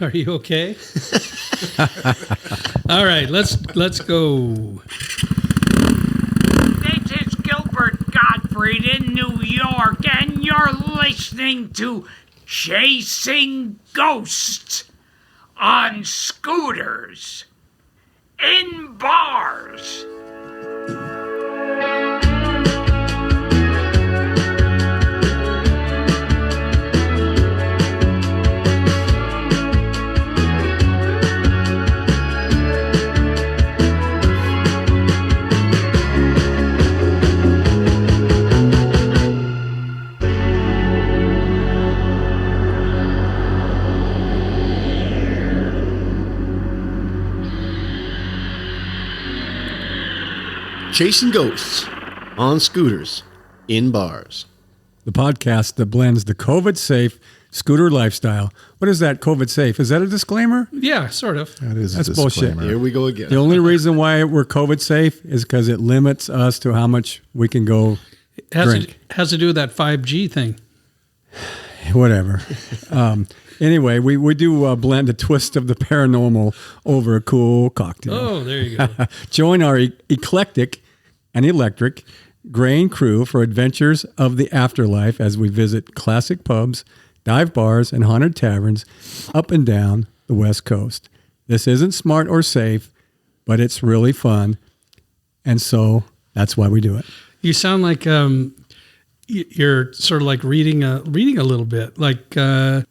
Are you okay? All right, let's go. This is Gilbert Gottfried in New York, and you're listening to Chasing Ghosts on Scooters in Bars. Chasing Ghosts on Scooters in Bars. The podcast that blends the COVID-safe scooter lifestyle. What is that, COVID-safe? Is that a disclaimer? Yeah, sort of. That is That's a disclaimer. bullshit. Here we go again. The only reason why we're COVID-safe is because it limits us to how much we can go drink. Has to do with that 5G thing. Whatever. Anyway, we do blend a twist of the paranormal over a cool cocktail. Oh, there you go. Join our eclectic and electric grain crew for adventures of the afterlife as we visit classic pubs, dive bars, and haunted taverns up and down the West Coast. This isn't smart or safe, but it's really fun, and so that's why we do it. You sound like you're sort of like reading a little bit, like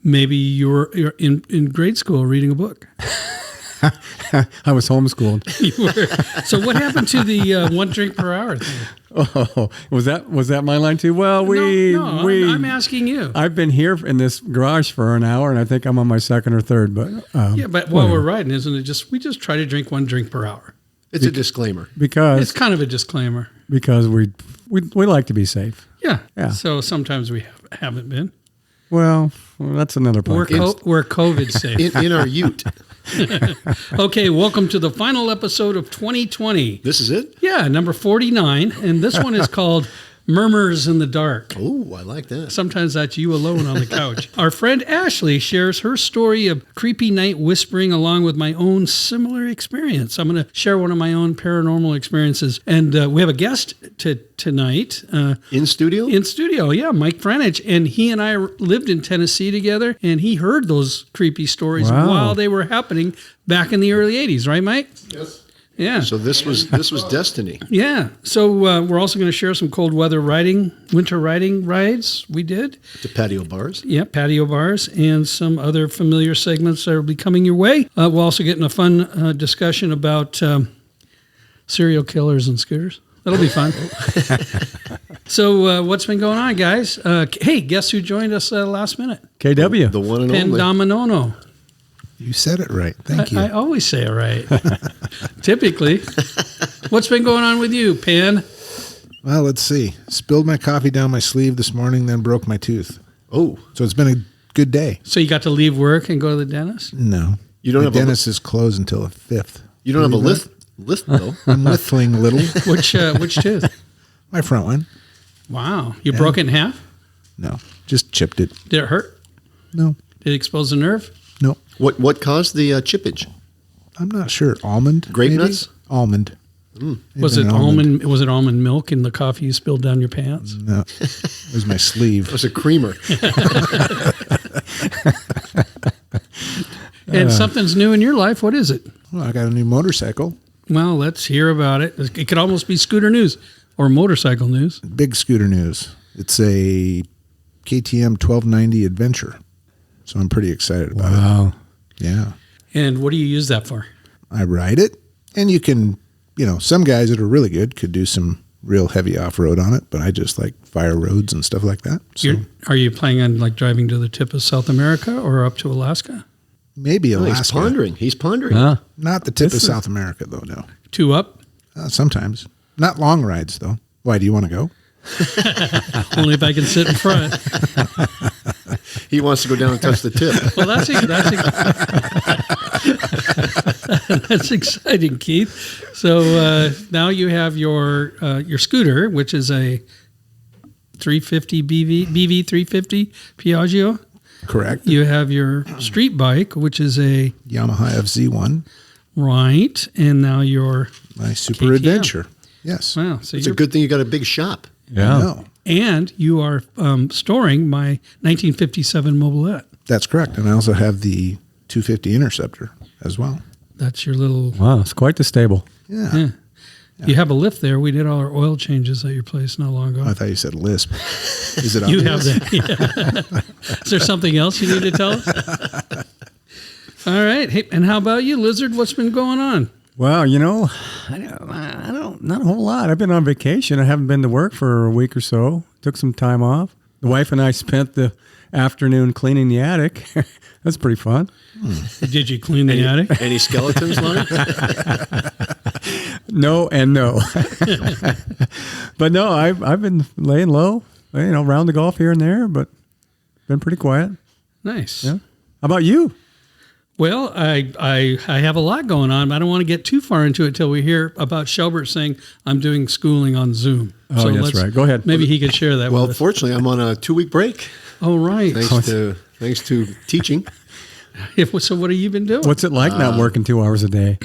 maybe you're in grade school reading a book. I was homeschooled. You were. So what happened to the 1 drink per hour thing? Oh, was that my line too? Well, I'm asking you. I've been here in this garage for an hour, and I think I'm on my second or third. But yeah, but while we're riding, isn't it we just try to drink 1 drink per hour? It's a disclaimer. Because It's kind of a disclaimer. because we like to be safe. Yeah. Yeah. So sometimes we haven't been. Well, that's another We're podcast. we're COVID safe. In our ute. Okay, welcome to the final episode of 2020. This is it? Yeah, number 49, and this one is called Murmurs in the Dark. Oh, I like that. Sometimes that's you alone on the couch. Our friend Ashley shares her story of creepy night whispering along with my own similar experience. I'm going to share one of my own paranormal experiences. And we have a guest tonight. In studio? In studio, yeah, Mike Franich. And he and I lived in Tennessee together, and he heard those creepy stories while they were happening back in the early 80s. Right, Mike? Yes. Yeah. So this was destiny. Yeah. So we're also going to share some cold weather winter riding rides we did. To patio bars. Yeah, patio bars and some other familiar segments that will be coming your way. We'll also get in a fun discussion about serial killers and scooters. That'll be fun. So what's been going on, guys? Hey, guess who joined us last minute? KW. The one and only. Pendominono. You said it right. Thank you. I always say it right. Typically. What's been going on with you, Pan? Well, let's see. Spilled my coffee down my sleeve this morning, then broke my tooth. Oh. So it's been a good day. So you got to leave work and go to the dentist? No. You don't the have dentist is closed until the 5th. You don't have a lift though. I'm whiffling little. Which tooth? My front one. Wow. You broke it in half? No. Just chipped it. Did it hurt? No. Did it expose the nerve? No. What caused the chippage? I'm not sure. Almond? Grape maybe? nuts? Almond. Was it almond? Was it almond milk in the coffee you spilled down your pants? No. It was my sleeve. It was a creamer. And something's new in your life. What is it? Well, I got a new motorcycle. Well, let's hear about it. It could almost be scooter news or motorcycle news. Big scooter news. It's a KTM 1290 Adventure. So I'm pretty excited about it. Wow. Yeah. And what do you use that for? I ride it, and you can, some guys that are really good could do some real heavy off-road on it, but I just like fire roads and stuff like that. So Are you planning on like driving to the tip of South America or up to Alaska? maybe Alaska. He's pondering. Not the tip of South America, though, no. 2 up? Sometimes. Not long rides, though. Why, do you want to go? Only if I can sit in front. He wants to go down and touch the tip. Well, that's exciting, Keith. So now you have your scooter, which is a 350 BV 350 Piaggio. Correct. You have your street bike, which is a Yamaha FZ1, right, and now your my super KTM. adventure. Yes. wow. So It's a you're good thing you got a big shop. Yeah. No, and you are storing my 1957 Mobilette. that's correct. And I also have the 250 Interceptor as well. That's your little. Wow, it's quite the stable. Yeah. Yeah. You have a lift there. We did all our oil changes at your place not long ago. I thought you said Lisp. Is it You obvious? have that. Yeah. Is there something else you need to tell us? All right. Hey, and how about you, Lizard? What's been going on? Well, I don't, not a whole lot. I've been on vacation. I haven't been to work for a week or so. Took some time off. The wife and I spent the afternoon cleaning the attic. That's pretty fun. Did you clean the attic? Any skeletons, Lonnie? No and no. But no, I've been laying low, round the golf here and there, but been pretty quiet. Nice. Yeah. How about you? Well, I have a lot going on. I don't want to get too far into it till we hear about Shelbert saying I'm doing schooling on Zoom. Oh, that's right. Go ahead. Maybe he could share that Well, with us. fortunately, I'm on a 2-week break. Oh, right. Thanks to teaching. So what have you been doing? What's it like not working 2 hours a day?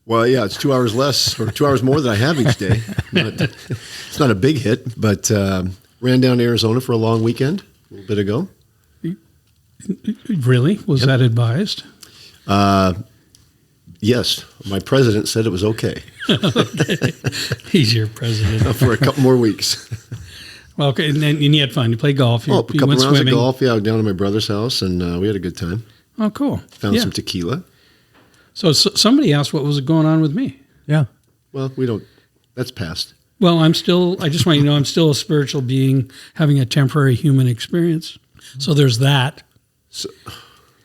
Well, yeah, it's 2 hours less or 2 hours more than I have each day. It's not a big hit, but ran down to Arizona for a long weekend a little bit ago. Really? Was that advised? Yes, my president said it was okay He's your president. for a couple more weeks. Well, okay, and you had fun. You played golf. You, A you couple went rounds swimming. of golf, yeah, down to my brother's house, and we had a good time. Oh, cool. Found Yeah. some tequila. So somebody asked what was going on with me. Yeah. Well, that's past. Well, I just want you to know I'm still a spiritual being having a temporary human experience. So there's that. So,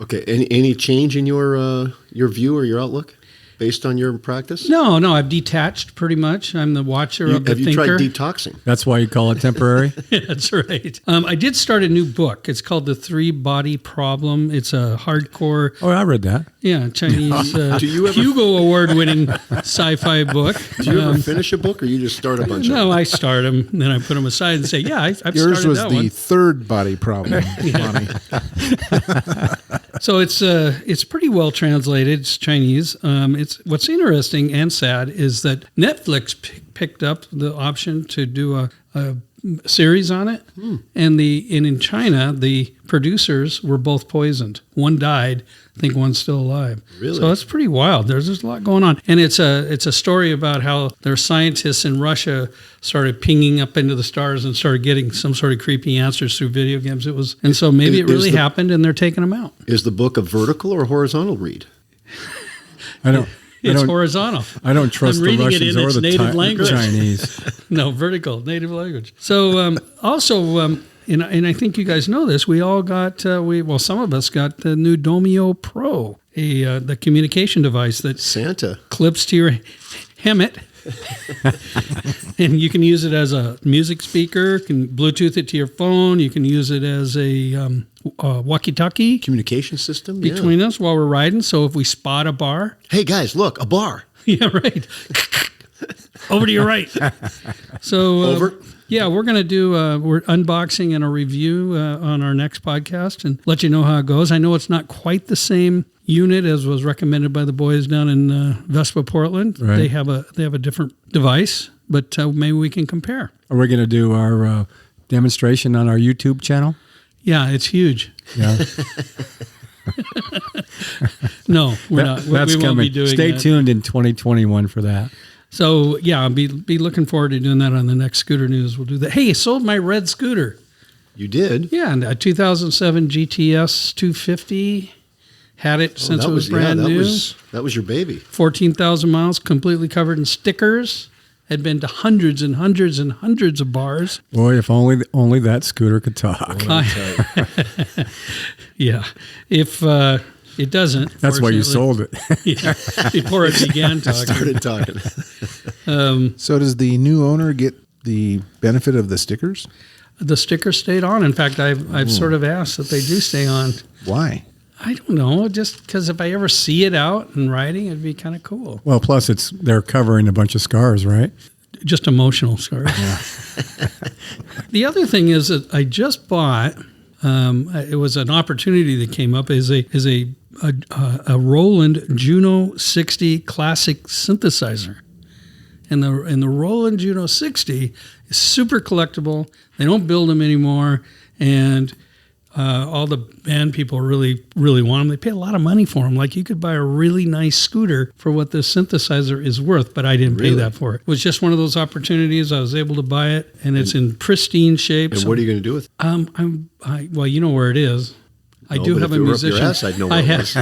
okay, any change in your view or your outlook based on your practice? No, I've detached pretty much. I'm the watcher of the Have you thinker. tried detoxing? That's why you call it temporary? That's right. I did start a new book. It's called The 3-Body Problem. It's a hardcore, Oh, I read that. Chinese Do you ever- Hugo Award-winning sci-fi book. Do you ever finish a book, or you just start a bunch of them? No, I start them, then I put them aside and say, yeah, I've Yours started was that the one. third body problem, Lonnie. So it's pretty well translated. It's Chinese. It's what's interesting and sad is that Netflix picked up the option to do a series on it, and in China the producers were both poisoned. One died. I think one's still alive. Really? So it's pretty wild. There's a lot going on, and it's a story about how their scientists in Russia started pinging up into the stars and started getting some sort of creepy answers through video games. So maybe it really happened, and they're taking them out. Is the book a vertical or horizontal read? It's horizontal. I don't trust I'm the reading it Russians in or its the native language. Chinese. No, vertical, native language. So also, and I think you guys know this, we all got, some of us got the new Domio Pro, the communication device that Santa. clips to your helmet. And you can use it as a music speaker, can Bluetooth it to your phone. You can use it as a walkie-talkie Communication system? Yeah. between us while we're riding. So if we spot a bar, Hey, guys, look, a bar. yeah, right. Over to your right. So Over. Yeah, we're going to do we're unboxing and a review on our next podcast and let you know how it goes. I know it's not quite the same unit as was recommended by the boys down in Vespa, Portland. Right. They have a different device, but maybe we can compare. Are we going to do our demonstration on our YouTube channel? Yeah, it's huge. Yeah. No, we're not. That's we coming. won't be doing Stay that. tuned in 2021 for that. So yeah, I'll be looking forward to doing that on the next Scooter News. We'll do that. Hey, I sold my red scooter. You did? Yeah, and a 2007 GTS 250. Had it since it was brand new. That was your baby. 14,000 miles, completely covered in stickers. Had been to hundreds and hundreds and hundreds of bars. Boy, if only that scooter could talk. Yeah, if it doesn't. That's why you fortunately. sold it. Yeah, before it began talking. Started talking. So does the new owner get the benefit of the stickers? The sticker stayed on. In fact, I've sort of asked that they do stay on. Why? I don't know, just because if I ever see it out in writing, it'd be kind of cool. Well, plus they're covering a bunch of scars, right? Just emotional scars. The other thing is that I just bought It was an opportunity that came up as a Roland Juno 60 classic synthesizer. And the Roland Juno 60 is super collectible. They don't build them anymore, and all the band people really, really want them. They pay a lot of money for them. Like, you could buy a really nice scooter for what this synthesiser is worth, but I didn't pay that for it. It was just one of those opportunities. I was able to buy it, and it's in pristine shape. And what are you going to do with it? Well, you know where it is. I do have a musician. Your ass, I'd know where it was.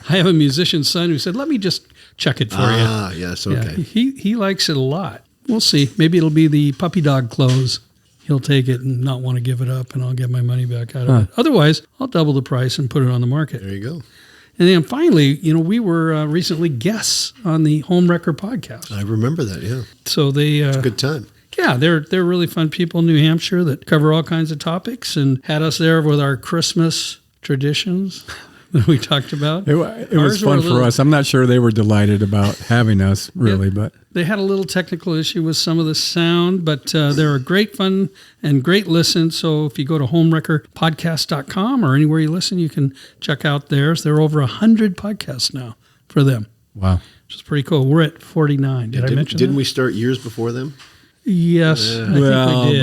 I have a musician's son who said, "Let me just check it for you." Ah, yes, okay. Yeah, he likes it a lot. We'll see. Maybe it'll be the puppy dog clothes. He'll take it and not want to give it up, and I'll get my money back out of it. Otherwise, I'll double the price and put it on the market. There you go. And then finally, we were recently guests on the Home Wrecker podcast. I remember that, yeah. So they It's a good time. Yeah, they're really fun people in New Hampshire that cover all kinds of topics, and had us there with our Christmas traditions that we talked about. It was fun for us. I'm not sure they were delighted about having us, really, but they had a little technical issue with some of the sound, but they're a great fun and great listen. So if you go to homewreckerpodcast.com or anywhere you listen, you can check out theirs. There are over 100 podcasts now for them. wow. Which is pretty cool. We're at 49. Did I mention Didn't that? we start years before them? Yes, I think we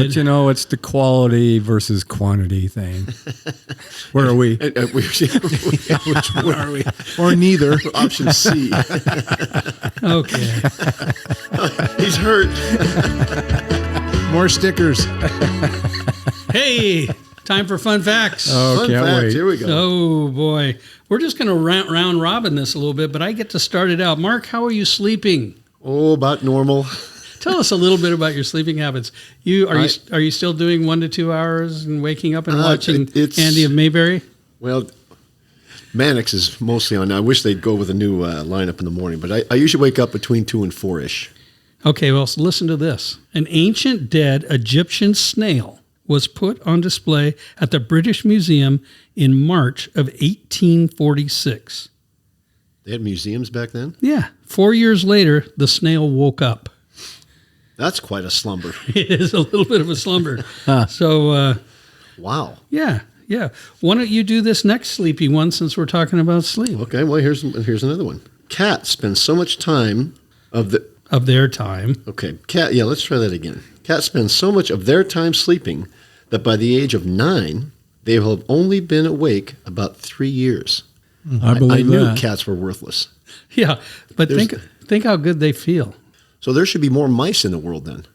did. But it's the quality versus quantity thing. Where are we? Which one are we? Or neither. Option C. Okay. He's hurt. More stickers. Hey, time for fun facts. Oh, Fun can't fact. wait. Here we go. Oh, boy. We're just going to round robin this a little bit, but I get to start it out. Mark, how are you sleeping? Oh, about normal. Tell us a little bit about your sleeping habits. Are you still doing 1 to 2 hours and waking up and watching Andy of Mayberry? Well, Mannix is mostly on. I wish they'd go with a new lineup in the morning, but I usually wake up between 2 and 4-ish. Okay, well, so listen to this. An ancient dead Egyptian snail was put on display at the British Museum in March of 1846. They had museums back then? Yeah. 4 years later, the snail woke up. That's quite a slumber. It is a little bit of a slumber. So, Wow. yeah. Why don't you do this next sleepy one since we're talking about sleep? Okay, well, here's another one. Cats spend so much time Of their time. Okay, let's try that again. Cats spend so much of their time sleeping that by the age of 9, they will have only been awake about 3 years. I believe I knew that. cats were worthless. Yeah, but think how good they feel. So there should be more mice in the world then.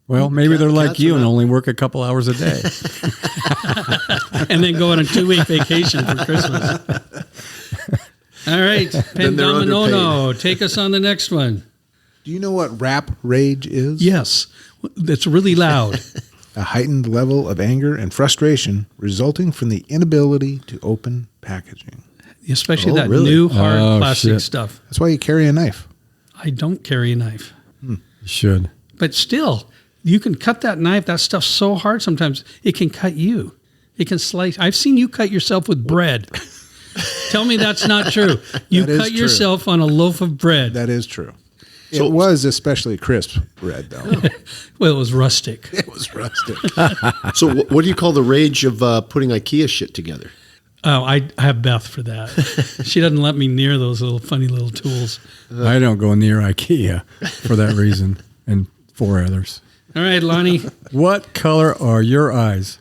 Well, maybe they're like Cats you are and not- only work a couple hours a day. And then go on a 2-week vacation for Christmas. All right, Then they're Pendominono, take us on the next one. Do you know what rap rage is? Yes, that's really loud. A heightened level of anger and frustration resulting from the inability to open packaging. Especially Oh, that really? new hard Oh, plastic shit. stuff. That's why you carry a knife. I don't carry a knife. You should. But still, you can cut that knife. That stuff's so hard sometimes, it can cut you. It can slice. I've seen you cut yourself with bread. Tell me that's not true. You That is cut true. yourself on a loaf of bread. That is true. So- It was especially crisp bread, though. Well, it was rustic. It was rustic. So what do you call the rage of putting IKEA shit together? Oh, I have Beth for that. She doesn't let me near those little funny little tools. I don't go near IKEA for that reason and 4 others. All right, Lonnie. What color are your eyes?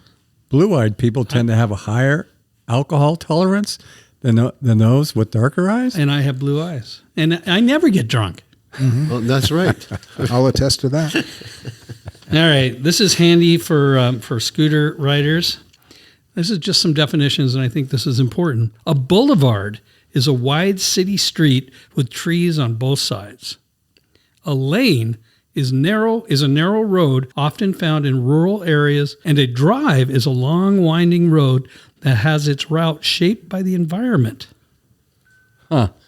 Blue-eyed people tend to have a higher alcohol tolerance than those with darker eyes. And I have blue eyes. And I never get drunk. Well, that's right. I'll attest to that. All right. This is handy for scooter riders. This is just some definitions, and I think this is important. A boulevard is a wide city street with trees on both sides. A lane is a narrow road often found in rural areas, and a drive is a long, winding road that has its route shaped by the environment.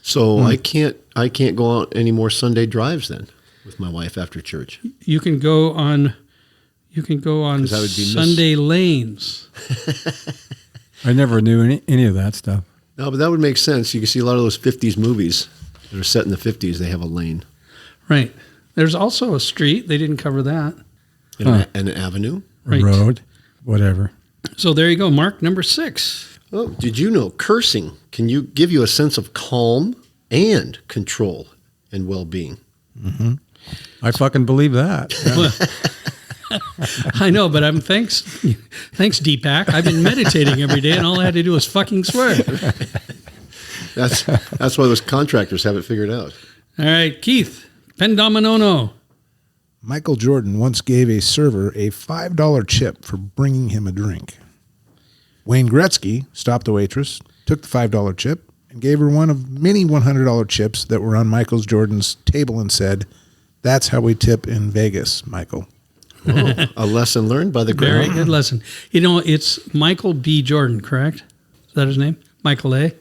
So I can't go out any more Sunday drives then with my wife after church. You can go on 'Cause that would be Sunday lanes. I never knew any of that stuff. No, but that would make sense. You can see a lot of those 50s movies that are set in the 50s. They have a lane Right. There's also a street. They didn't cover that. and an avenue. A Right. road, whatever. So there you go, Mark, number 6. Oh, did you know cursing can give you a sense of calm and control and well-being? I fucking believe that. I know, but thanks, Deepak. I've been meditating every day, and all I had to do was fucking swear. That's why those contractors have it figured out. All right, Keith, Pendominono. Michael Jordan once gave a server a $5 chip for bringing him a drink. Wayne Gretzky stopped the waitress, took the $5 chip, and gave her one of many $100 chips that were on Michael Jordan's table and said, "That's how we tip in Vegas, Michael." Oh, a lesson learned by the Very great. good lesson. You know, it's Michael B. Jordan, correct? Is that his name? Michael A.?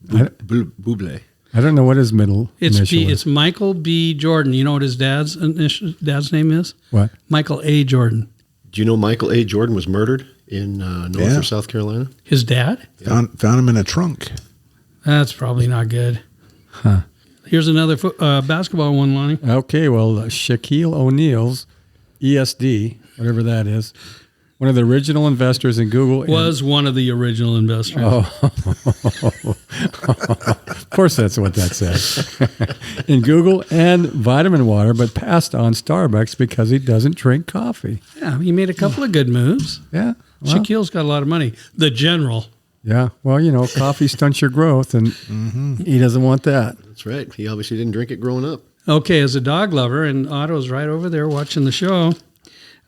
Bublé. I don't know what his middle initial is. It's Michael B. Jordan. You know what his dad's name is? What? Michael A. Jordan. Do you know Michael A. Jordan was murdered in North or South Carolina? His dad? Found him in a trunk. That's probably not good. Huh. Here's another basketball one, Lonnie. Okay, well, Shaquille O'Neal's ESD, whatever that is, one of the original investors in Google. Was one of the original investors. Oh, of course that's what that says. In Google and Vitamin Water, but passed on Starbucks because he doesn't drink coffee. Yeah, he made a couple of good moves. Yeah. Well, Shaquille's got a lot of money. The general. yeah. Well, coffee stunts your growth, and he doesn't want that. That's right. He obviously didn't drink it growing up. Okay, as a dog lover, and Otto's right over there watching the show,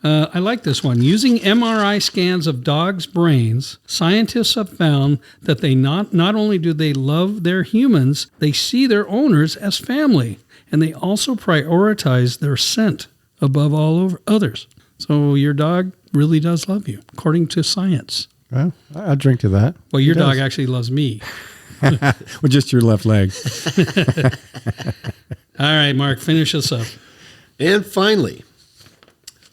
I like this one. Using MRI scans of dogs' brains, scientists have found that they not only do they love their humans, they see their owners as family, and they also prioritize their scent above all others. So your dog really does love you, according to science. Well, I'll drink to that. Well, your He does. dog actually loves me. With just your left leg. All right, Mark, finish us up. And finally,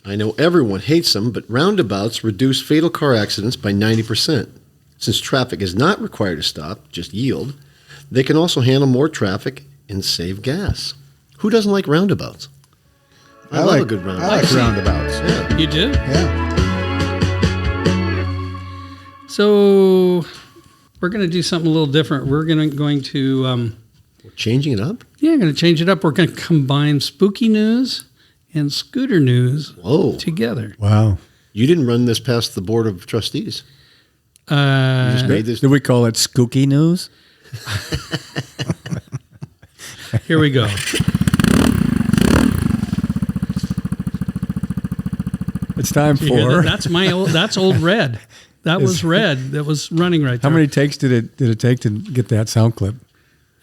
I know everyone hates them, but roundabouts reduce fatal car accidents by 90%. Since traffic is not required to stop, just yield, they can also handle more traffic and save gas. Who doesn't like roundabouts? I love a good roundabout. I like roundabouts. Yeah. You do? Yeah. So we're going to do something a little different. We're going to We're changing it up? going to change it up. We're going to combine spooky news and scooter news Whoa. together. Wow. You didn't run this past the Board of Trustees. You just made this. Do we call it Skooky News? Here we go. It's time You hear for. that? That's old Red. That was Red. That was running right How there. many takes did it take to get that sound clip?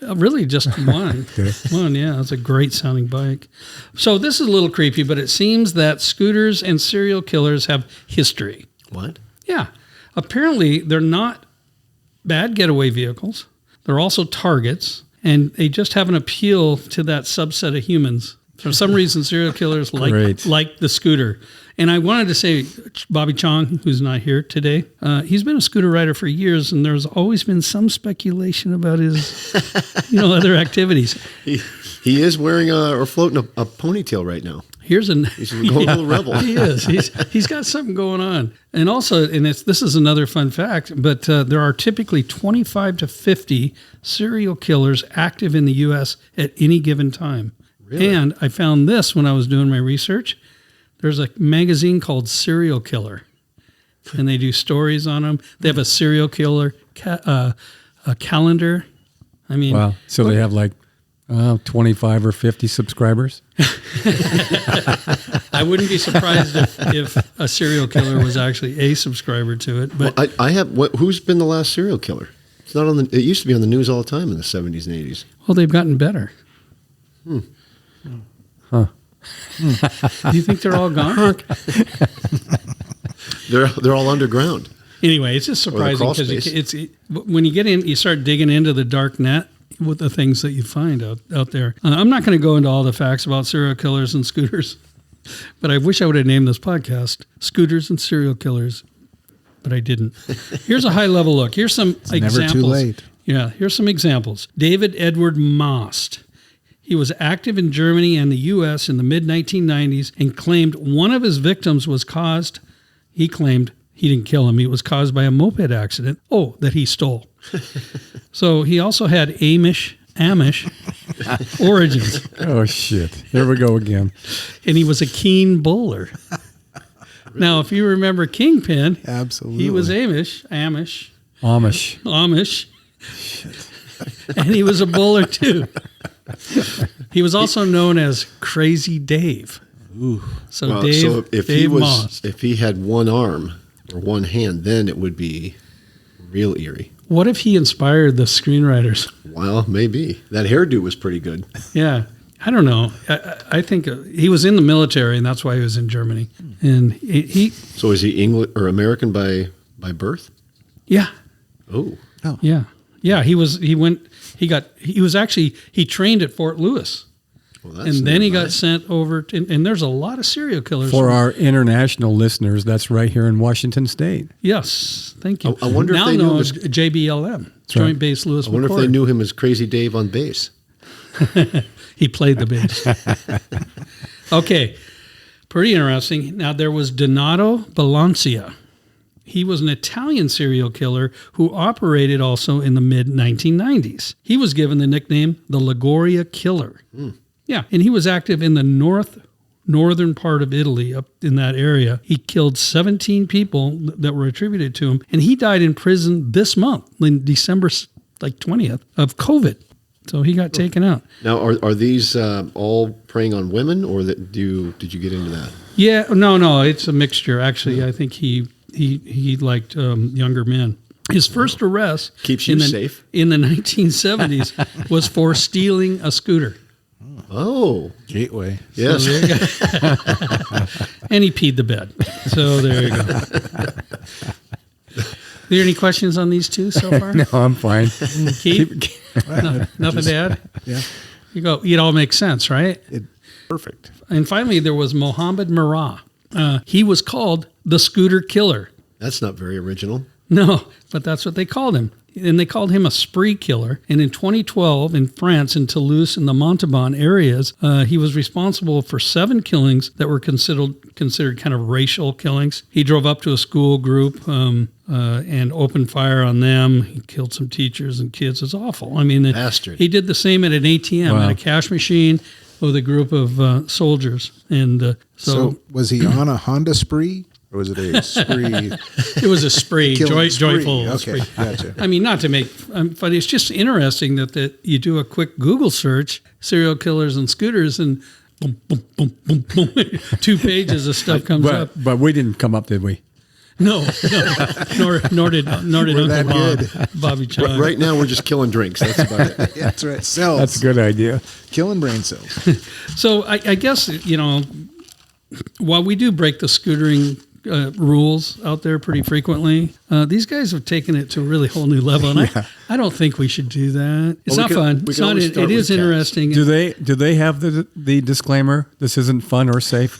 Really, just one. Okay. One, yeah. It's a great sounding bike. So this is a little creepy, but it seems that scooters and serial killers have history. What? Yeah. Apparently, they're not bad getaway vehicles. They're also targets, and they just have an appeal to that subset of humans. For some reason, serial killers like the scooter. And I wanted to say, Bobby Chong, who's not here today, he's been a scooter rider for years, and there's always been some speculation about his, other activities. He is wearing or floating a ponytail right now. He's a little rebel. He is. He's got something going on. And also, this is another fun fact, but there are typically 25 to 50 serial killers active in the U.S. at any given time. Really? And I found this when I was doing my research. There's a magazine called Serial Killer, and they do stories on them. They have a serial killer a calendar. I mean, Wow. So they have like 25 or 50 subscribers? I wouldn't be surprised if a serial killer was actually a subscriber to it. But Well, I have. Who's been the last serial killer? It's not on the. It used to be on the news all the time in the 70s and 80s. well, they've gotten better. Huh. Do you think they're all gone? They're all underground. Anyway, it's just surprising crawl because space. when you get in, you start digging into the dark net with the things that you find out there. I'm not going to go into all the facts about serial killers and scooters, but I wish I would have named this podcast "Scooters and Serial Killers," but I didn't. Here's a high level look. Here's some examples. Never too late. Yeah, here's some examples. David Edward Most. He was active in Germany and the U.S. in the mid-1990s and claimed one of his victims was caused, he claimed, he didn't kill him. It was caused by a moped accident. Oh, that he stole. So he also had Amish origins, Oh, shit. Here we go again. and he was a keen bowler. Now, if you remember Kingpin, Absolutely. he was Amish, Amish. and he was a bowler too. He was also known as Crazy Dave. So Well, Dave, so if Dave he was, Moss. if he had one arm or one hand, then it would be real eerie. What if he inspired the screenwriters? Well, maybe that hairdo was pretty good. Yeah, I don't know. I think he was in the military, and that's why he was in Germany. And he So is he English or American by birth? yeah, Oh, yeah. He trained at Fort Lewis. well, that's And then he nearby. got sent over to, and there's a lot of serial killers. For our international listeners, that's right here in Washington State. Yes, thank you. I wonder if now they knew known his- as JBLM, Joint right. Base Lewis I wonder if McChord. they knew him as Crazy Dave on bass. He played the bass. Okay, pretty interesting. Now, there was Donato Balancia. He was an Italian serial killer who operated also in the mid-1990s. He was given the nickname the Liguria Killer. Yeah, and he was active in the northern part of Italy, up in that area. He killed 17 people that were attributed to him, and he died in prison this month, in December 20th, of COVID. So he got taken out. Now, are these all preying on women, or did you get into that? Yeah, no, it's a mixture. Actually, I think he liked younger men. His first arrest Keeps you safe. in the 1970s was for stealing a scooter. Oh, Gateway. yes. So there you go. And he peed the bed. So there you go. Are there any questions on these two so far? No, I'm fine. Keith? Nothing to add? Yeah. You go. It all makes sense, right? Perfect. And finally, there was Mohammed Marah. He was called the Scooter Killer. That's not very original. No, but that's what they called him. And they called him a spree killer. And in 2012, in France, in Toulouse, in the Montauban areas, he was responsible for 7 killings that were considered kind of racial killings. He drove up to a school group and opened fire on them. He killed some teachers and kids. It's awful. I mean, Bastard. he did the same at an ATM, Wow. at a cash machine with a group of soldiers. And So was he on a Honda spree? Or was it a spree? it was a spree, Killing spree. joyful Okay, spree. gotcha. I mean, not to make but it's just interesting that you do a quick Google search, serial killers and scooters, and boom, boom, boom, boom, boom, 2 pages of stuff comes up. But we didn't come up, did we? No, nor did Uncle that Bob, good. Bobby Chung. Right now, we're just killing drinks. That's about it. Yeah, that's right. Cells. That's a good idea. Killing brain cells. So I guess, while we do break the scootering rules out there pretty frequently, these guys have taken it to a really whole new level, and I don't think we should do that. It's Well, not fun. we It's can not. always It start is with cats. interesting. Do they have the disclaimer? This isn't fun or safe.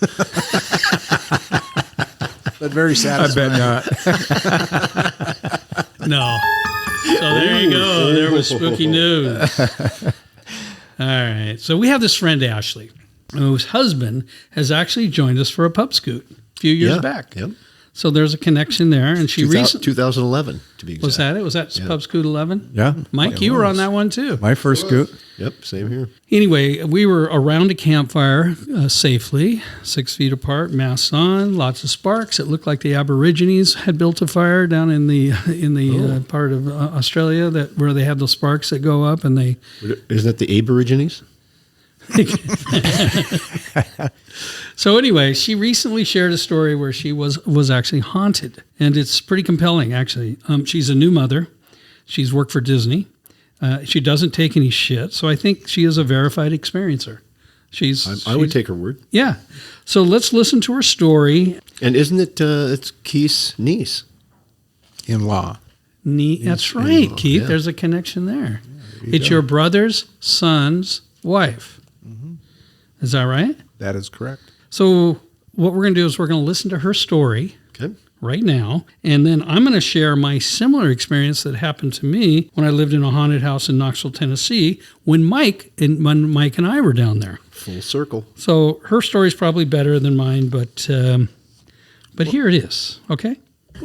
But very I satisfying. bet not. No. So there you go. There was spooky news. All right. So we have this friend, Ashley, whose husband has actually joined us for a pub scoot a few years Yeah, back. yep. So there's a connection there. And she recently 2011, to be exact. was that it? Was that Pub Scoot 11? Yeah. Mike, you were on that one too. My first scoot. Yep, same here. Anyway, we were around a campfire safely, 6 feet apart, masks on, lots of sparks. It looked like the Aborigines had built a fire down in the part of Australia where they have the sparks that go up, and they. Isn't that the Aborigines? So anyway, she recently shared a story where she was actually haunted, and it's pretty compelling. Actually, she's a new mother. She's worked for Disney. She doesn't take any shit, so I think she is a verified experiencer. I would take her word. Yeah. So let's listen to her story. And isn't it? It's Keith's niece. In law. That's right, Keith. yeah. There's a connection there. It's your brother's son's wife. Is that right? That is correct. So what we're going to do is we're going to listen to her story Okay. right now, and then I'm going to share my similar experience that happened to me when I lived in a haunted house in Knoxville, Tennessee, when Mike and I were down there. Full circle. So her story is probably better than mine, but here it is. Okay.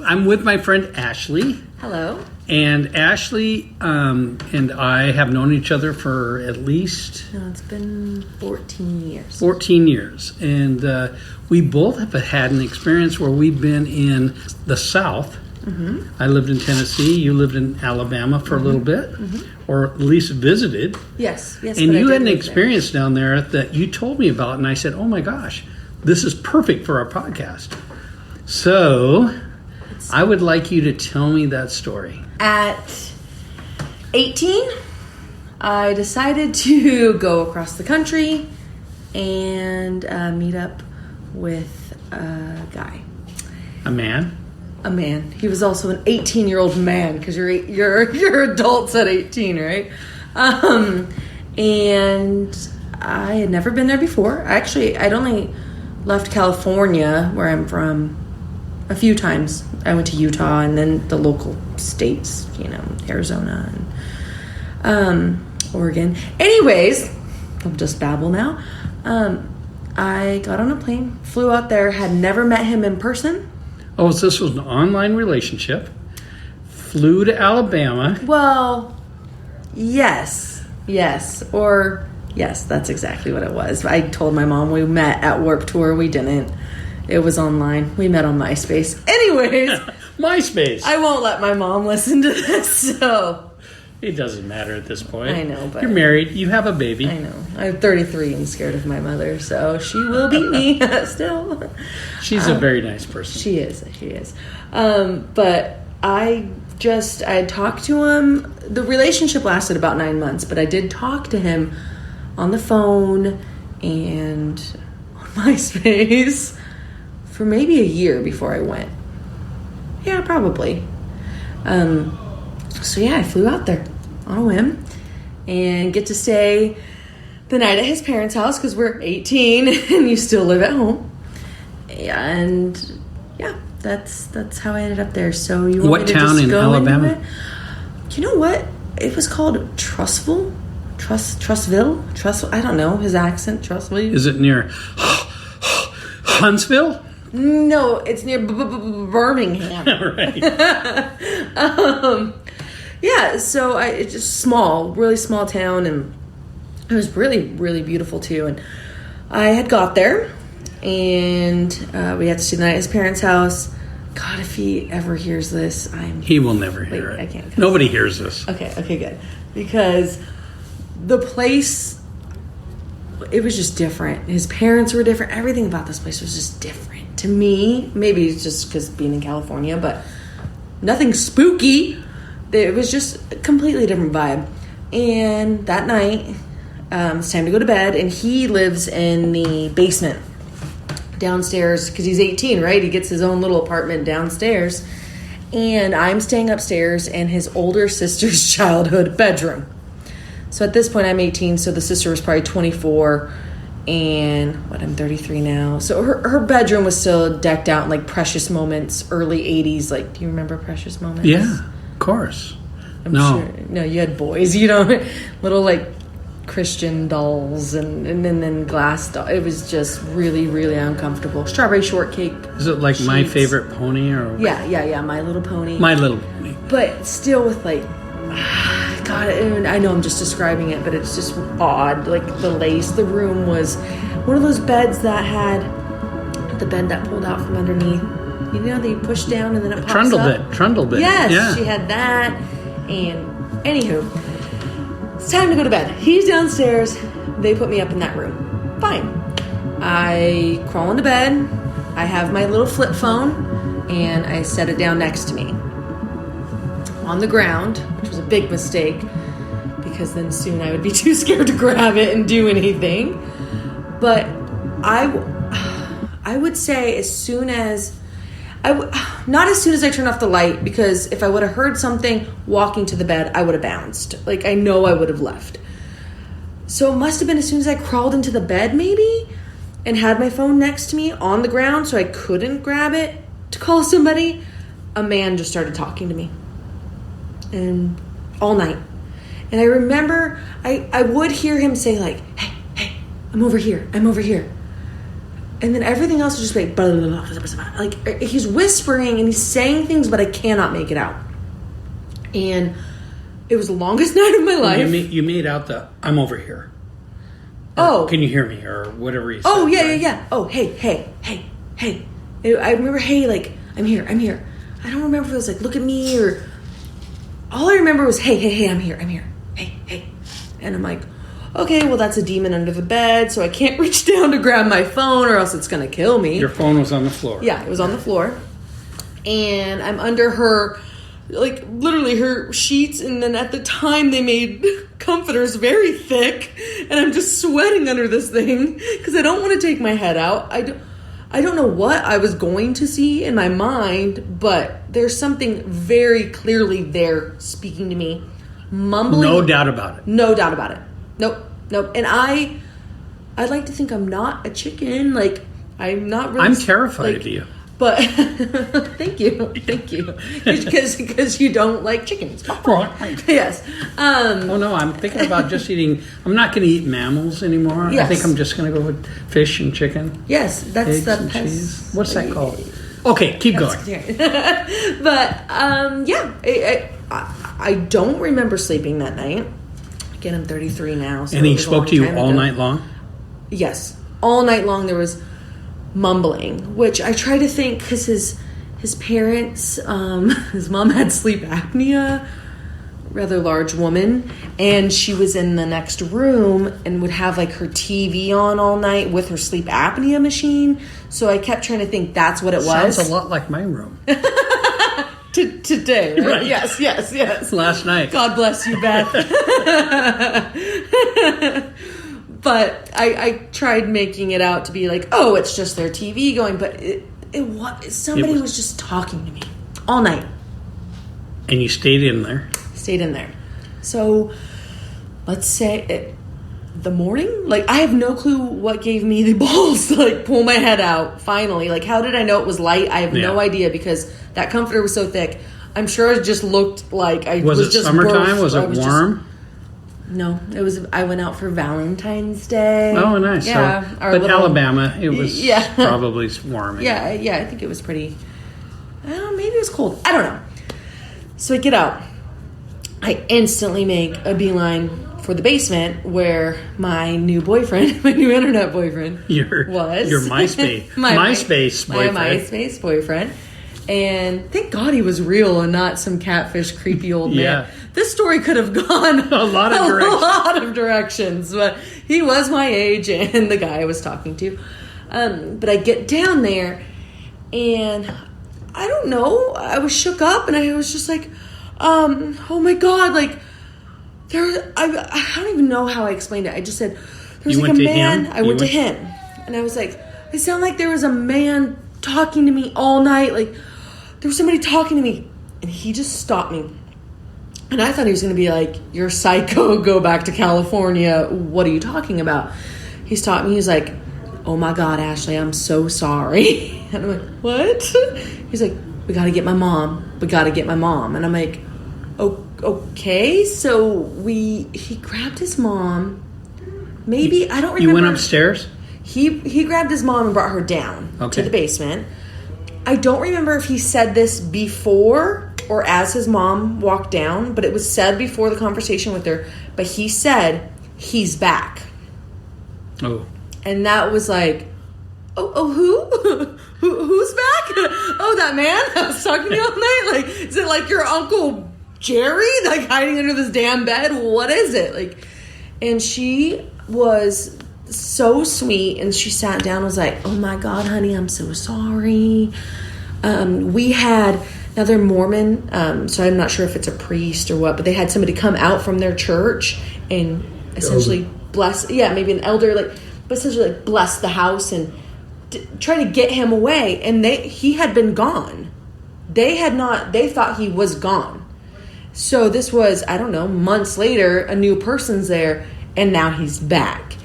I'm with my friend Ashley. Hello. And Ashley and I have known each other for at least... No, it's been 14 years. 14 years. And we both have had an experience where we've been in the South. Mm-hmm. I lived in Tennessee. You lived in Alabama for a little bit, or at least visited. Yes. And you had an experience down there that you told me about, and I said, oh my gosh, this is perfect for our podcast. So I would like you to tell me that story. At 18, I decided to go across the country and meet up with a guy. A man? A man. He was also an 18-year-old man, because you're adults at 18, right? And I had never been there before. Actually, I'd only left California, where I'm from, a few times. I went to Utah and then the local states, Arizona and Oregon. Anyways, I'll just babble now. I got on a plane, flew out there, had never met him in person. Oh, so this was an online relationship. Flew to Alabama. Well, yes, that's exactly what it was. I told my mom we met at Warped Tour. We didn't. It was online. We met on MySpace. Anyways. MySpace. I won't let my mom listen to this, so... It doesn't matter at this point. I know, but... You're married. You have a baby. I know. I'm 33 and scared of my mother, so she will beat me still. She's a very nice person. She is. But I talked to him. The relationship lasted about 9 months, but I did talk to him on the phone and on MySpace for maybe a year before I went. Yeah, probably. So yeah, I flew out there on a whim and get to stay the night at his parents' house because we're 18 and you still live at home. And yeah, that's how I ended up there. So you want what me to town just in go Alabama? into it? You know what? It was called Trussville. Trussville. I don't know his accent. Trussville. Is it near Huntsville? No, it's near Birmingham. Right. Yeah, so it's just really small town, and it was really, really beautiful too. And I had got there, and we had to stay the night at his parents' house. God, if he ever hears this, He will never hear it. I can't. Nobody hears this. Okay, good. Because the place, it was just different. His parents were different. Everything about this place was just different to me. Maybe it's just because being in California, but nothing spooky. It was just a completely different vibe. And that night, it's time to go to bed, and he lives in the basement downstairs because he's 18, right? He gets his own little apartment downstairs. And I'm staying upstairs in his older sister's childhood bedroom. So at this point, I'm 18, so the sister was probably 24, and I'm 33 now. So her bedroom was still decked out in like Precious Moments, early 80s. Like, do you remember Precious Moments? Yeah, of course. I'm sure. No, you had boys, little like Christian dolls and then glass dolls. It was just really, really uncomfortable. Strawberry shortcake. Is it like sheets. My Favorite Pony or? Yeah, My Little Pony. My Little Pony. But still with like, God, I know I'm just describing it, but it's just odd. Like the lace. The room was one of those beds that had the bed that pulled out from underneath. You know, that you push down and then it pops up. Trundle bed. Yes, yeah. She had that. And anywho, it's time to go to bed. He's downstairs. They put me up in that room. Fine. I crawl into bed. I have my little flip phone, and I set it down next to me on the ground, which was a big mistake because then soon I would be too scared to grab it and do anything. But I would say not as soon as I turned off the light, because if I would have heard something walking to the bed, I would have bounced. Like, I know I would have left. So it must have been as soon as I crawled into the bed, maybe, and had my phone next to me on the ground so I couldn't grab it to call somebody, a man just started talking to me. And all night. And I remember I would hear him say like, hey, I'm over here. And then everything else was just like, blah, blah, blah, blah, blah, blah. Like he's whispering and he's saying things, but I cannot make it out. And it was the longest night of my life. You made out the I'm over here. Oh, can you hear me or whatever you said? Oh yeah. Oh hey. I remember like I'm here. I don't remember if it was like look at me or. All I remember was hey I'm here. Hey, and I'm like. Okay, well, that's a demon under the bed, so I can't reach down to grab my phone or else it's going to kill me. Your phone was on the floor. Yeah, it was on the floor. And I'm under her, like, literally her sheets, and then at the time they made comforters very thick, and I'm just sweating under this thing because I don't want to take my head out. I don't know what I was going to see in my mind, but there's something very clearly there speaking to me, mumbling. No doubt about it. No doubt about it. Nope. And I'd like to think I'm not a chicken. Like, I'm not really... I'm terrified of you. But, thank you. Because you don't like chickens. Yes. Oh, no, I'm thinking about just eating... I'm not going to eat mammals anymore. Yes. I think I'm just going to go with fish and chicken. Yes, that's eggs the and cheese. What's that called? Okay, keep going. But, yeah. I don't remember sleeping that night. Again, I'm 33 now. So and he spoke to you all night long? Yes. All night long there was mumbling, which I try to think because his parents, his mom had sleep apnea, rather large woman, and she was in the next room and would have like her TV on all night with her sleep apnea machine. So I kept trying to think that's what it was. Sounds a lot like my room. Today, right? Right. Yes. Last night. God bless you, Beth. But I tried making it out to be like, oh, it's just their TV going, but somebody was just talking to me all night. And you stayed in there? Stayed in there. So let's say the morning, like I have no clue what gave me the balls to like pull my head out finally. Like how did I know it was light? I have no idea because that comforter was so thick. I'm sure it just looked like I was it just summertime? birthed. Was it warm? No, it was. I went out for Valentine's Day. Oh, nice. Yeah, so, but Alabama, it was probably warm. Yeah, I think it was pretty. Maybe it was cold. I don't know. So I get out. I instantly make a beeline for the basement where my new boyfriend, my new internet boyfriend, was. Your MySpace, MySpace boyfriend. My MySpace boyfriend. And thank God he was real and not some catfish, creepy old man. Yeah. This story could have gone a lot of directions, but he was my age and the guy I was talking to. But I get down there and I don't know. I was shook up and I was just like, oh my God, like I don't even know how I explained it. I just said, there's like a man. I went to him and I was like, it sounded like there was a man talking to me all night. Like there was somebody talking to me and he just stopped me. And I thought he was going to be like, you're psycho, go back to California. What are you talking about? He stopped me. He's like, oh my God, Ashley, I'm so sorry. And I'm like, what? He's like, we got to get my mom. And I'm like, okay. So he grabbed his mom. Maybe, I don't remember. You went upstairs? He grabbed his mom and brought her down to the basement. I don't remember if he said this before or as his mom walked down, but it was said before the conversation with her. But he said, he's back. Oh. And that was like, who? Who's back? Oh, that man I was talking to you all night? Like, is it like your Uncle Jerry, like hiding under this damn bed? What is it? Like, and she was so sweet, and she sat down and was like, oh my God, honey, I'm so sorry. We had, now they're Mormon, so I'm not sure if it's a priest or what, but they had somebody come out from their church and essentially bless, maybe an elder, like, but essentially like bless the house and try to get him away. And he had been gone. They thought he was gone. So this was, I don't know, months later, a new person's there, and now he's back.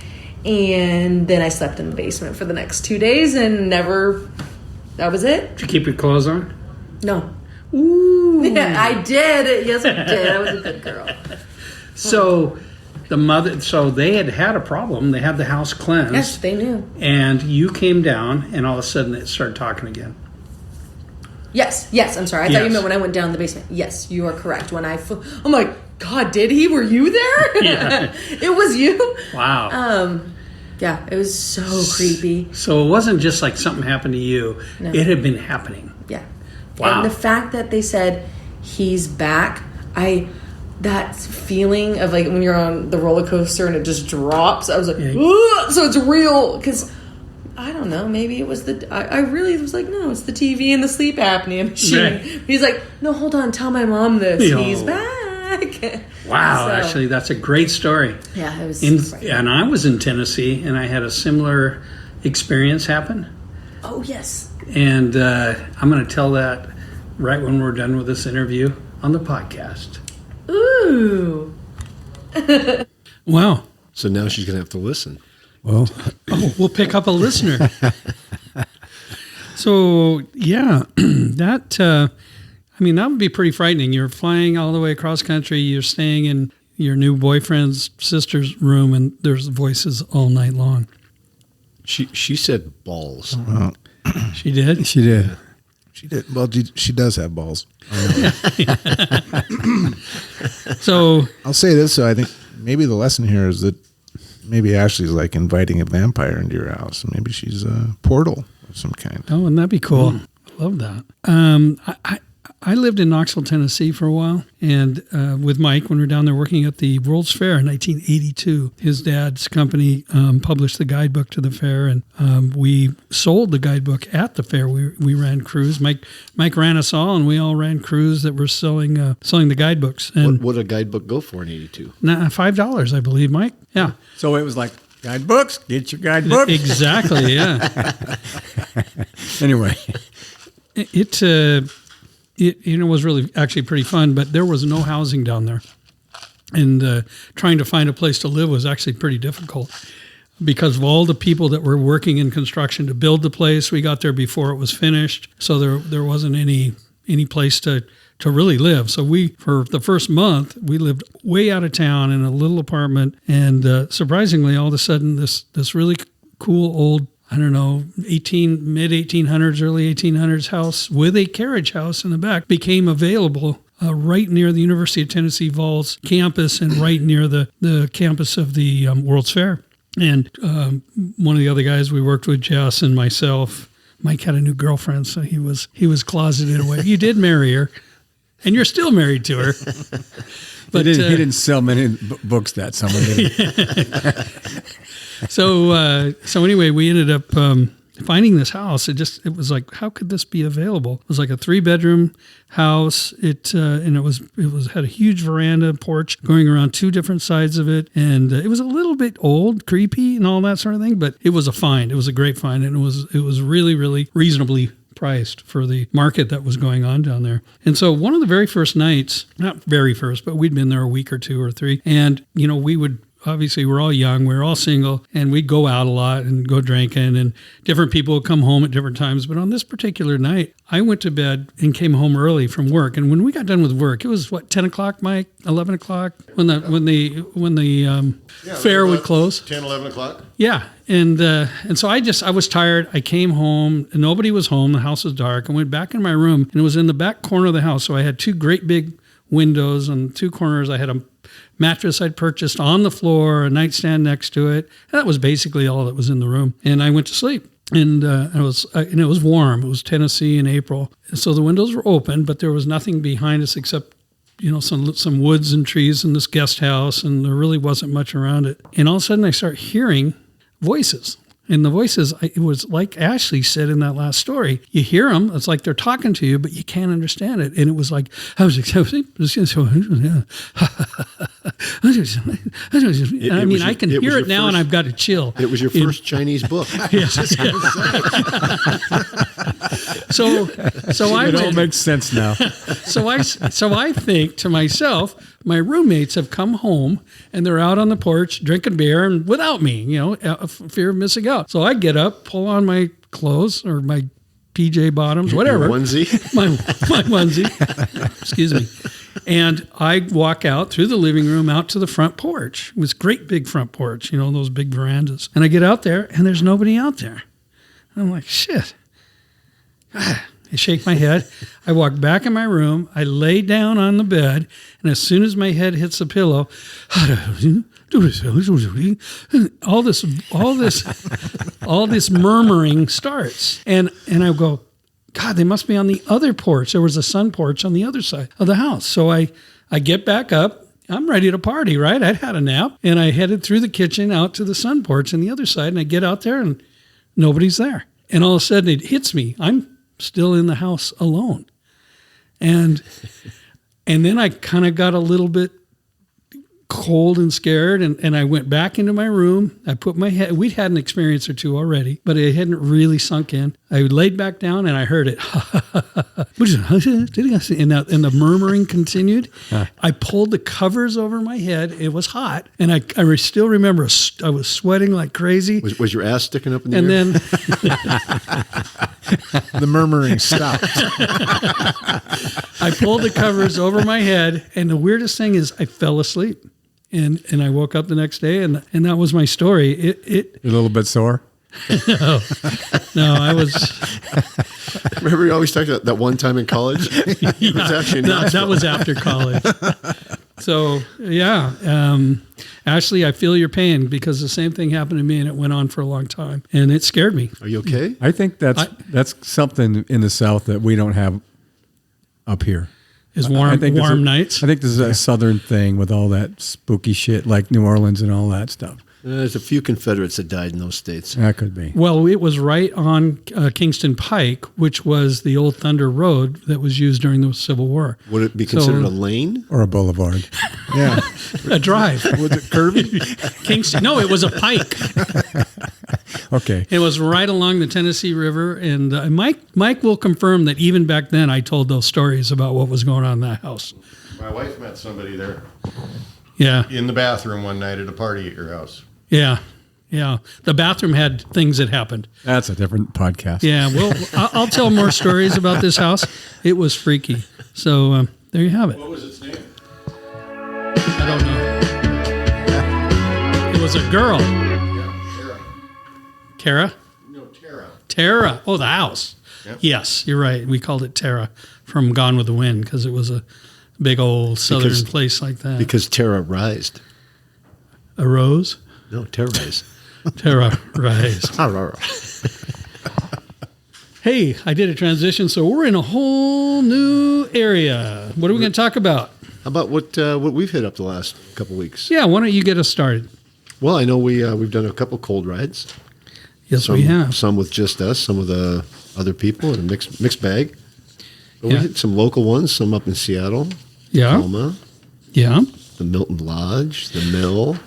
And then I slept in the basement for the next 2 days and that was it. Did you keep your clothes on? No. Ooh. Yeah, I did. Yes, I did. I was a good girl. So The mother, so they had a problem. They had the house cleansed. Yes, they knew. And you came down, and all of a sudden it started talking again. Yes, I'm sorry. I thought you meant when I went down the basement. Yes, you are correct. When I'm like, God, did he? Were you there? Yeah. It was you? Wow. Yeah, it was so creepy. So it wasn't just like something happened to you. No. It had been happening. Yeah. Wow. And the fact that they said he's back, that feeling of like when you're on the roller coaster and it just drops, I was like, "Ugh!" So it's real. Because I don't know, maybe it was I really was like, no, it's the TV and the sleep apnea machine. Right. He's like, no, hold on, tell my mom this. He's back. Wow, So, actually, that's a great story. Yeah, it was frightening. And I was in Tennessee, and I had a similar experience happen. Oh, yes. And I'm going to tell that right when we're done with this interview on the podcast. Ooh. Wow. So now she's going to have to listen. Well, We'll pick up a listener. So, yeah, that would be pretty frightening. You're flying all the way across country. You're staying in your new boyfriend's sister's room, and there's voices all night long. She said balls. Well, She did? she did. she did. Well, she does have balls. So, I'll say this, so I think maybe the lesson here is that maybe Ashley's like inviting a vampire into your house. Maybe she's a portal of some kind. oh, wouldn't that be cool? I love that. I lived in Knoxville, Tennessee for a while, and with Mike, when we were down there working at the World's Fair in 1982, his dad's company published the guidebook to the fair, and we sold the guidebook at the fair. We ran crews. Mike ran us all, and we all ran crews that were selling the guidebooks. And What did a guidebook go for in 82? $5, I believe, Mike. Yeah, So it was like, guidebooks, get your guidebook. exactly. Yeah. Anyway, It was really actually pretty fun, but there was no housing down there. And trying to find a place to live was actually pretty difficult because of all the people that were working in construction to build the place. We got there before it was finished, so there wasn't any place to really live. So for the first month, we lived way out of town in a little apartment. And surprisingly, all of a sudden, this really cool old, I don't know, mid-1800s, early 1800s house with a carriage house in the back became available right near the University of Tennessee Vols campus and right near the campus of the World's Fair. And one of the other guys we worked with, Jess and myself, Mike had a new girlfriend, so he was closeted away. You did marry her, and you're still married to her. But he didn't sell many books that summer, did he? So anyway, we ended up finding this house. It was like, how could this be available? It was like a 3-bedroom house. It had a huge veranda, porch going around 2 different sides of it, and it was a little bit old, creepy, and all that sort of thing. But it was a find. It was a great find, and it was really, really reasonably priced for the market that was going on down there. And so one of the very first nights, not very first, but we'd been there a week or 2 or 3, and we would. Obviously, we're all young, we're all single, and we'd go out a lot and go drinking, and different people would come home at different times. But on this particular night, I went to bed and came home early from work. And when we got done with work, it was 10 o'clock, Mike, 11 o'clock, when the fair would close. 10, 11 o'clock? Yeah, and so I was tired. I came home, and nobody was home. The house was dark. I went back in my room, and it was in the back corner of the house. So I had 2 great big windows on 2 corners. I had a mattress I'd purchased on the floor, a nightstand next to it. And that was basically all that was in the room. And I went to sleep. And it was warm. It was Tennessee in April. So the windows were open, but there was nothing behind us except, some woods and trees in this guest house. And there really wasn't much around it. And all of a sudden I start hearing voices. And the voices, it was like Ashley said in that last story. You hear them, it's like they're talking to you, but you can't understand it. And it was like, I can hear it now, and I've got to chill. It was your first Chinese book. So it all makes sense now. So I think to myself, my roommates have come home and they're out on the porch drinking beer and without me, fear of missing out. So I get up, pull on my clothes or my PJ bottoms, whatever. Your onesie? My onesie. Excuse me. And I walk out through the living room out to the front porch. It was a great big front porch, you know, those big verandas. And I get out there and there's nobody out there. And I'm like, shit. I shake my head. I walk back in my room. I lay down on the bed. And as soon as my head hits the pillow, all this murmuring starts. And I go, God, they must be on the other porch. There was a sun porch on the other side of the house. So I get back up. I'm ready to party, right? I'd had a nap. And I headed through the kitchen out to the sun porch on the other side. And I get out there and nobody's there. And all of a sudden it hits me. I'm still in the house alone. And then I kind of got a little bit cold and scared, and I went back into my room. I put my head, we'd had an experience or two already, but it hadn't really sunk in. I laid back down and I heard it. And the murmuring continued. I pulled the covers over my head. It was hot. And I still remember I was sweating like crazy. Was your ass sticking up in the and air? then The murmuring stopped. I pulled the covers over my head. And the weirdest thing is I fell asleep. And I woke up the next day, and that was my story. You're a little bit sore? No, I was. Remember you always talked about that one time in college? It was actually in Knoxville. That was after college. So, yeah. Ashley, I feel your pain because the same thing happened to me, and it went on for a long time, and it scared me. Are you okay? I think that's something in the South that we don't have up here. Is warm nights? I think this is a Southern thing with all that spooky shit like New Orleans and all that stuff. There's a few Confederates that died in those states. That could be. Well, it was right on Kingston Pike, which was the old Thunder Road that was used during the Civil War. Would it be considered a lane? Or a boulevard. Yeah. A drive. Was it curvy? Kingston. No, it was a pike. Okay. It was right along the Tennessee River. And Mike will confirm that even back then I told those stories about what was going on in that house. My wife met somebody there Yeah. in the bathroom one night at a party at your house. Yeah. Yeah. The bathroom had things that happened. That's a different podcast. Yeah. Well, I'll tell more stories about this house. It was freaky. So there you have it. What was its name? I don't know. It was a girl. Yeah, Tara. Kara? No, Tara. Tara. Oh, the house. Yep. Yes, you're right. We called it Tara from Gone with the Wind because it was a big old southern place like that. Because terrorized. A rose? No, terrorized. Terrorized. Hey, I did a transition, so we're in a whole new area. What are we going to talk about? How about what we've hit up the last couple weeks? Yeah, why don't you get us started? Well, I know we've done a couple cold rides. Yes, we have. Some with just us, some with other people, and a mixed bag. But Yeah. we hit some local ones, some up in Seattle, Yeah. Alma, Yeah. the Milton Lodge, the Mill,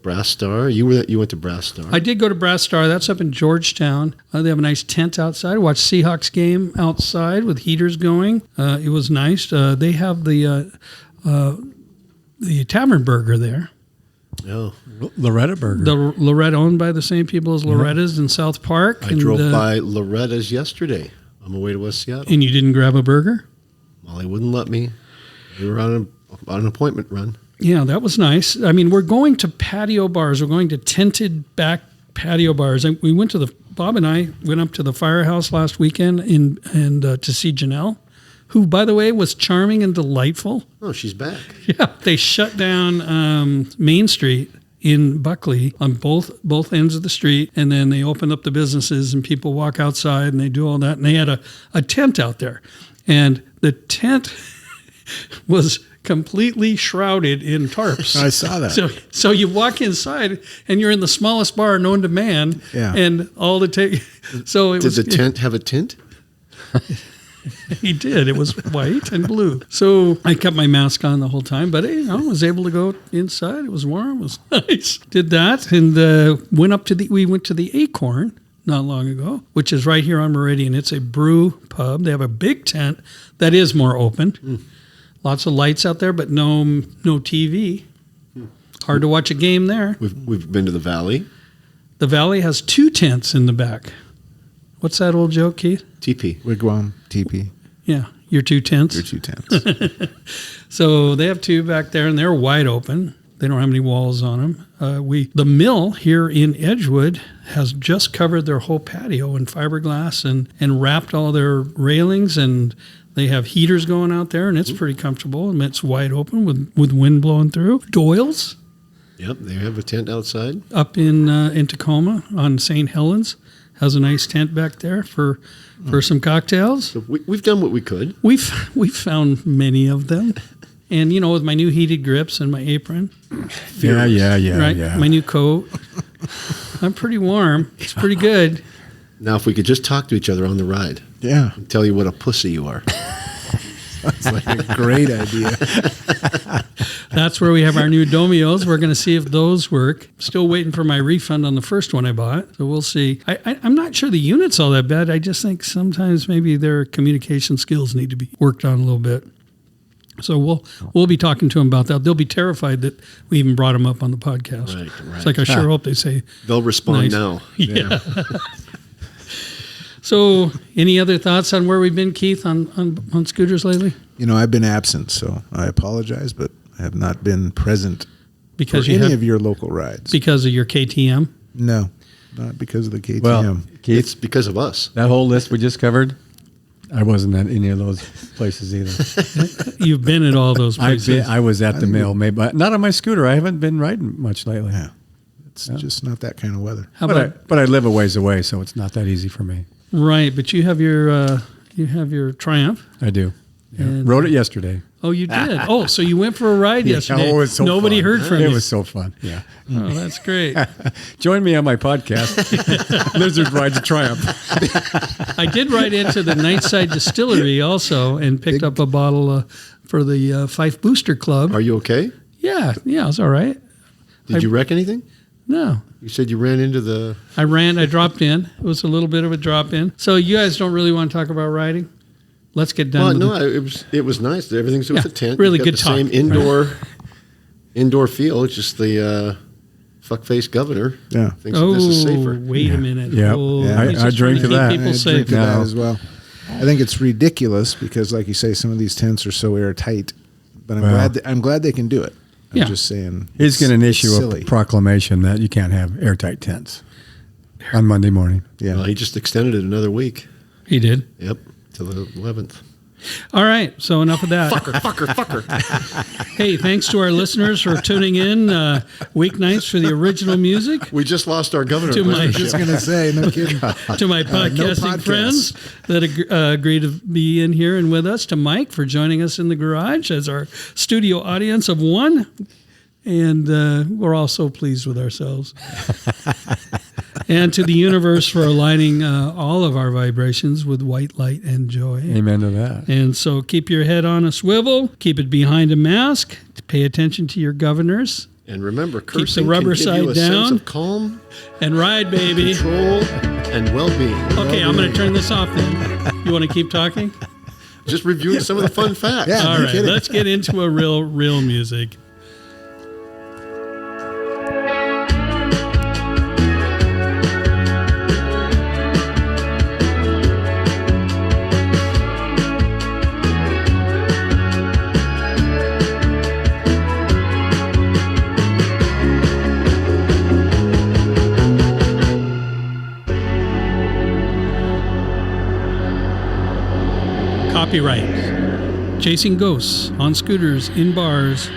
Brass Star. You went to Brass Star. I did go to Brass Star. That's up in Georgetown. They have a nice tent outside. I watched Seahawks game outside with heaters going. It was nice. They have the Tavern Burger there. Oh, Loretta Burger. The Loretta, owned by the same people as Loretta's in South Park. I drove by Loretta's yesterday on my way to West Seattle. And you didn't grab a burger? Molly wouldn't let me. We were on an appointment run. Yeah, that was nice. I mean, we're going to patio bars. We're going to tented back patio bars. And we went to Bob and I went up to the Firehouse last weekend and to see Janelle, who, by the way, was charming and delightful. Oh, she's back. Yeah, they shut down Main Street in Buckley on both ends of the street, and then they open up the businesses and people walk outside and they do all that. And they had a tent out there, and the tent was completely shrouded in tarps. I saw that. So you walk inside and you're in the smallest bar known to man. Yeah. And all the so it Did was the tent have a tint? He did. It was white and blue. So I kept my mask on the whole time, but I was able to go inside. It was warm. It was nice. Did that and we went to the Acorn not long ago, which is right here on Meridian. It's a brew pub. They have a big tent that is more open. Lots of lights out there, but no TV. Hard to watch a game there. We've been to the Valley. The Valley has 2 tents in the back. What's that old joke, Keith? TP. Wigwam, TP. Yeah. Your two tents. Your 2 tents. So they have two back there, and they're wide open. They don't have any walls on them. The mill here in Edgewood has just covered their whole patio in fiberglass and wrapped all their railings, and they have heaters going out there, and it's pretty comfortable, and it's wide open with wind blowing through. Doyle's Yep, they have a tent outside. up in Tacoma on St. Helens has a nice tent back there for some cocktails. So we've done what we could. We've found many of them. And, with my new heated grips and my apron, Yeah. my new coat, I'm pretty warm. It's pretty good. Now, if we could just talk to each other on the ride Yeah. and tell you what a pussy you are. It's like a great idea. That's where we have our new Domios. We're going to see if those work. Still waiting for my refund on the first one I bought, so we'll see. I'm not sure the unit's all that bad. I just think sometimes maybe their communication skills need to be worked on a little bit. So we'll be talking to them about that. They'll be terrified that we even brought them up on the podcast. Right. It's like I sure hope they say. They'll respond Nice. now. Yeah. So, any other thoughts on where we've been, Keith, on scooters lately? I've been absent, so I apologize, but I have not been present Because for you any have, of your local rides. because of your KTM. No, not because of the KTM. Well, Keith, It's because of us. that whole list we just covered, I wasn't at any of those places either. You've been at all those places. I was at the mill, maybe, but not on my scooter. I haven't been riding much lately. Yeah. It's just not that kind of weather. How about But I live a ways away, so it's not that easy for me. right? But you have your Triumph. I do. Yeah. And- Rode it yesterday. Oh, you did. Oh, so you went for a ride yesterday. Oh, it was so Nobody fun. heard from It you. was so fun. Yeah. Oh, that's great. Join me on my podcast, Lizard Rides a Triumph. I did ride into the Nightside Distillery also and picked up a bottle for the Fife Booster Club. Are you okay? Yeah, it was all right. Did you wreck anything? No. You said you ran into the. I dropped in. It was a little bit of a drop in. So you guys don't really want to talk about riding? Let's get done Well, with no, it. it was nice. Everything's with Yeah, the tent. really You've got good the talk. same indoor feel. It's just the fuckface governor Yeah. thinks that this is safer. Wait a minute. Yeah. Oh, Yeah. he's I just drink trying to that. keep people I safe. drink to that No. as well. I think it's ridiculous because, like you say, some of these tents are so airtight. But I'm Well. glad they can do it. I'm Yeah. just saying. He's going to issue silly. a proclamation that you can't have airtight tents on Monday morning. Yeah. Well, he just extended it another week. He did. Yep, till the 11th. All right. So enough of that. Fucker. Hey, thanks to our listeners for tuning in weeknights for the original music. We just lost our governor. To my- Just gonna say, no kidding. To my podcasting podcasts. friends that agree to be in here and with us. To Mike for joining us in the garage as our studio audience of one. And we're all so pleased with ourselves. And to the universe for aligning all of our vibrations with white light and joy. Amen to that. And so keep your head on a swivel, keep it behind a mask, pay attention to your governors, And remember, the cursing rubber can give you a side sense down. of calm, and ride, baby. control, and well-being. Okay, I'm going to turn this off then. You want to keep talking? Just reviewing some of the fun facts. Yeah. All no right, kidding. let's get into a real music. Copyright Chasing Ghosts on Scooters in Bars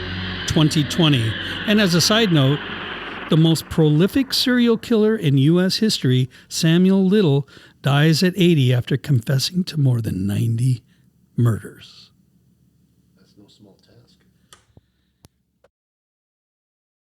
2020. And as a side note, the most prolific serial killer in U.S. history, Samuel Little, dies at 80 after confessing to more than 90 murders.